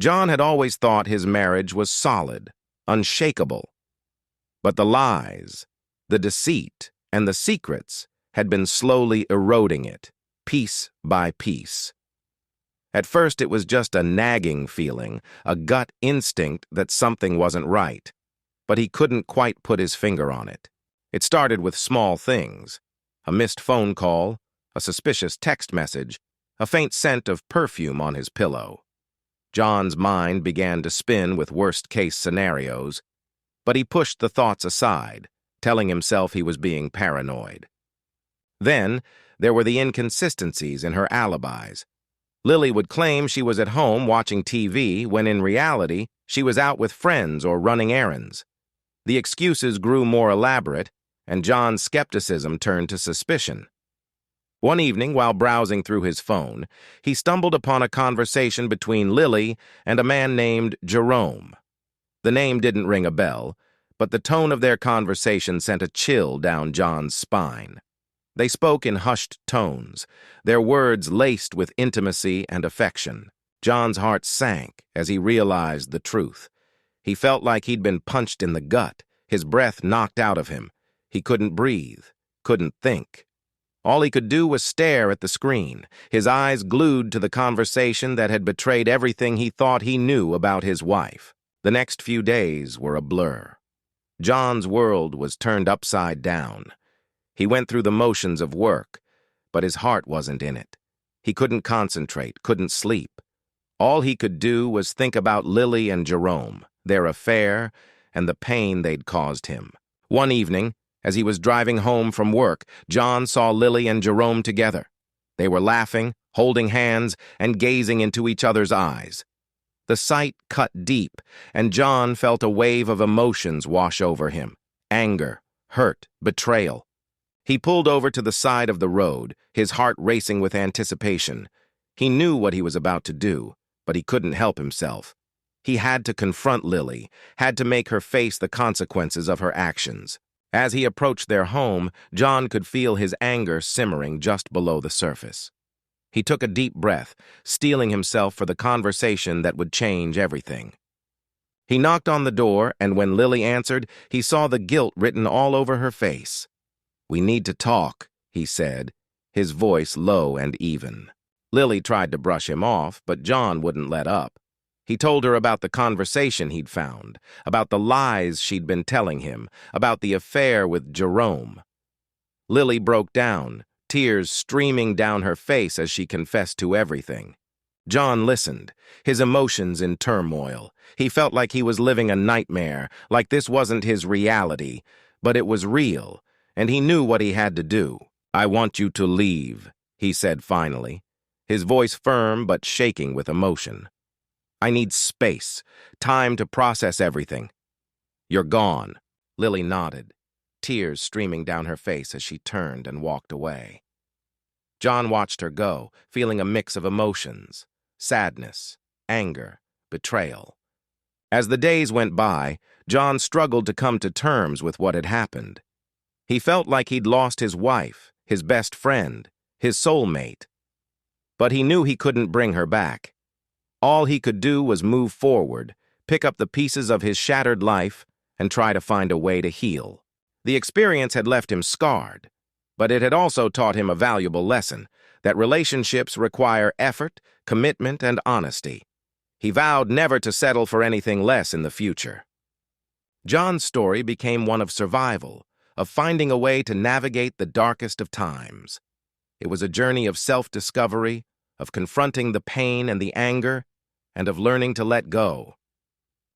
John had always thought his marriage was solid, unshakable. But the lies, the deceit, and the secrets had been slowly eroding it, piece by piece. At first it was just a nagging feeling, a gut instinct that something wasn't right, but he couldn't quite put his finger on it. It started with small things: a missed phone call, a suspicious text message, a faint scent of perfume on his pillow. John's mind began to spin with worst-case scenarios, but he pushed the thoughts aside, telling himself he was being paranoid. Then, there were the inconsistencies in her alibis. Lily would claim she was at home watching TV when in reality she was out with friends or running errands. The excuses grew more elaborate, and John's skepticism turned to suspicion. One evening, while browsing through his phone, he stumbled upon a conversation between Lily and a man named Jerome. The name didn't ring a bell, but the tone of their conversation sent a chill down John's spine. They spoke in hushed tones, their words laced with intimacy and affection. John's heart sank as he realized the truth. He felt like he'd been punched in the gut, his breath knocked out of him. He couldn't breathe, couldn't think. All he could do was stare at the screen, his eyes glued to the conversation that had betrayed everything he thought he knew about his wife. The next few days were a blur. John's world was turned upside down. He went through the motions of work, but his heart wasn't in it. He couldn't concentrate, couldn't sleep. All he could do was think about Lily and Jerome, their affair, and the pain they'd caused him. One evening, as he was driving home from work, John saw Lily and Jerome together. They were laughing, holding hands, and gazing into each other's eyes. The sight cut deep, and John felt a wave of emotions wash over him: anger, hurt, betrayal. He pulled over to the side of the road, his heart racing with anticipation. He knew what he was about to do, but he couldn't help himself. He had to confront Lily, had to make her face the consequences of her actions. As he approached their home, John could feel his anger simmering just below the surface. He took a deep breath, steeling himself for the conversation that would change everything. He knocked on the door, and when Lily answered, he saw the guilt written all over her face. "We need to talk," he said, his voice low and even. Lily tried to brush him off, but John wouldn't let up. He told her about the conversation he'd found, about the lies she'd been telling him, about the affair with Jerome. Lily broke down, tears streaming down her face as she confessed to everything. John listened, his emotions in turmoil. He felt like he was living a nightmare, like this wasn't his reality, but it was real, and he knew what he had to do. "I want you to leave," he said finally, his voice firm but shaking with emotion. "I need space, time to process everything." "You're gone." Lily nodded, tears streaming down her face as she turned and walked away. John watched her go, feeling a mix of emotions: sadness, anger, betrayal. As the days went by, John struggled to come to terms with what had happened. He felt like he'd lost his wife, his best friend, his soulmate. But he knew he couldn't bring her back. All he could do was move forward, pick up the pieces of his shattered life, and try to find a way to heal. The experience had left him scarred, but it had also taught him a valuable lesson: that relationships require effort, commitment, and honesty. He vowed never to settle for anything less in the future. John's story became one of survival, of finding a way to navigate the darkest of times. It was a journey of self-discovery, of confronting the pain and the anger, and of learning to let go.